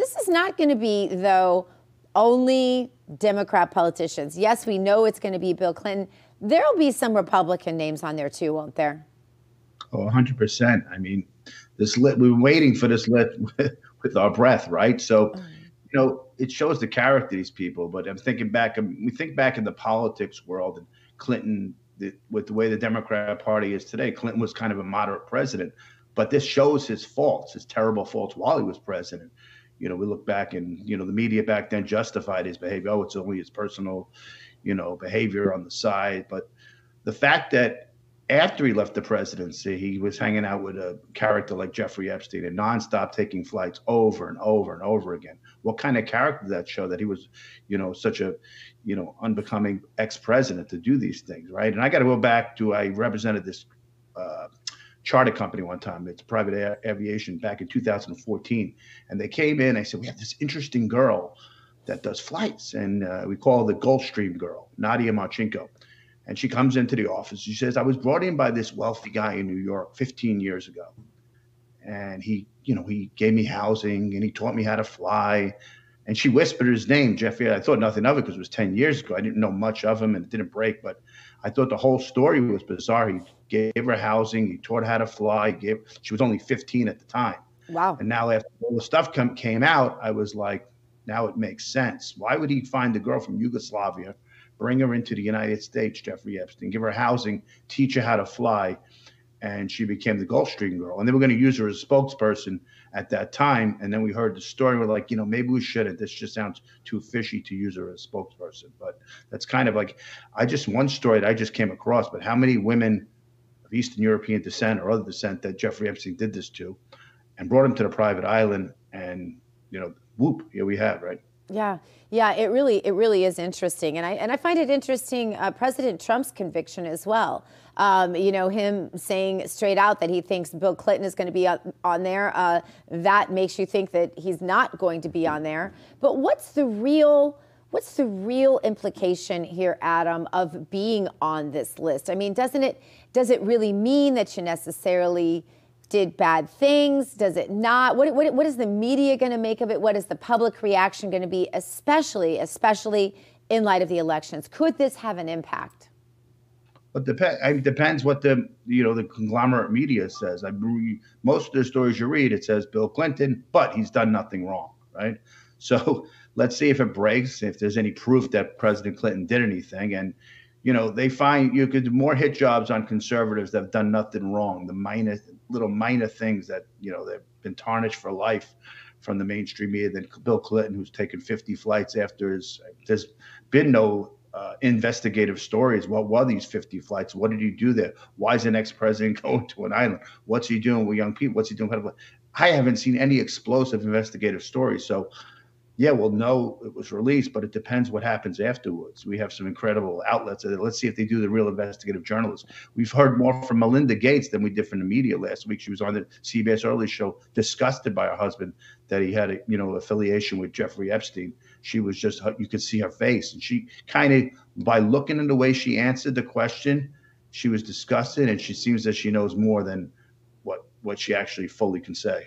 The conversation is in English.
this is not going to be, though, only Democrat politicians. Yes, we know it's going to be Bill Clinton. There'll be some Republican names on there, too, won't there? Oh, 100%. I mean, we've been waiting for this list with our breath, right? So, it shows the character of these people. But I'm thinking back, we think back in the politics world, and Clinton, with the way the Democrat Party is today, Clinton was kind of a moderate president. But this shows his faults, his terrible faults while he was president. We look back and, the media back then justified his behavior. Oh, it's only his personal, behavior on the side. But the fact that after he left the presidency, he was hanging out with a character like Jeffrey Epstein and nonstop taking flights over and over and over again. What kind of character did that show, that he was, such a, unbecoming ex-president to do these things, right? And I got to go back to, I represented this charter company one time. It's private aviation back in 2014. And they came in, I said, we have this interesting girl that does flights. And we call her the Gulfstream girl, Nadia Marchenko. And she comes into the office. She says, I was brought in by this wealthy guy in New York 15 years ago. And he gave me housing and he taught me how to fly. And she whispered his name, Jeffrey. I thought nothing of it because it was 10 years ago. I didn't know much of him and it didn't break. But I thought the whole story was bizarre. He gave her housing. He taught her how to fly. She was only 15 at the time. Wow. And now after all the stuff came out, I was like, now it makes sense. Why would he find a girl from Yugoslavia, bring her into the United States, Jeffrey Epstein, give her housing, teach her how to fly, and she became the Gulfstream girl. And they were going to use her as a spokesperson at that time. And then we heard the story. We're like, maybe we shouldn't. This just sounds too fishy to use her as a spokesperson. But that's kind of like, one story that I just came across, but how many women of Eastern European descent or other descent that Jeffrey Epstein did this to and brought him to the private island and, whoop, here we have, right? Yeah, it really is interesting, and I find it interesting. President Trump's conviction as well. Him saying straight out that he thinks Bill Clinton is going to be on there. That makes you think that he's not going to be on there. But what's the real implication here, Adam, of being on this list? I mean, does it really mean that you necessarily did bad things? Does it not? What is the media going to make of it? What is the public reaction going to be, especially in light of the elections? Could this have an impact? It depends what the conglomerate media says. Most of the stories you read, it says Bill Clinton, but he's done nothing wrong, right? So let's see if it breaks, if there's any proof that President Clinton did anything. And they find you could do more hit jobs on conservatives that have done nothing wrong. The little minor things that, they've been tarnished for life from the mainstream media than Bill Clinton, who's taken 50 flights after there's been no investigative stories. What were these 50 flights? What did he do there? Why is an ex-president going to an island? What's he doing with young people? What's he doing? I haven't seen any explosive investigative stories. So yeah, we'll know it was released, but it depends what happens afterwards. We have some incredible outlets. Let's see if they do the real investigative journalism. We've heard more from Melinda Gates than we did from the media last week. She was on the CBS Early Show, disgusted by her husband that he had affiliation with Jeffrey Epstein. She was just, you could see her face. And she kind of, by looking at the way she answered the question, she was disgusted, and she seems that she knows more than what she actually fully can say.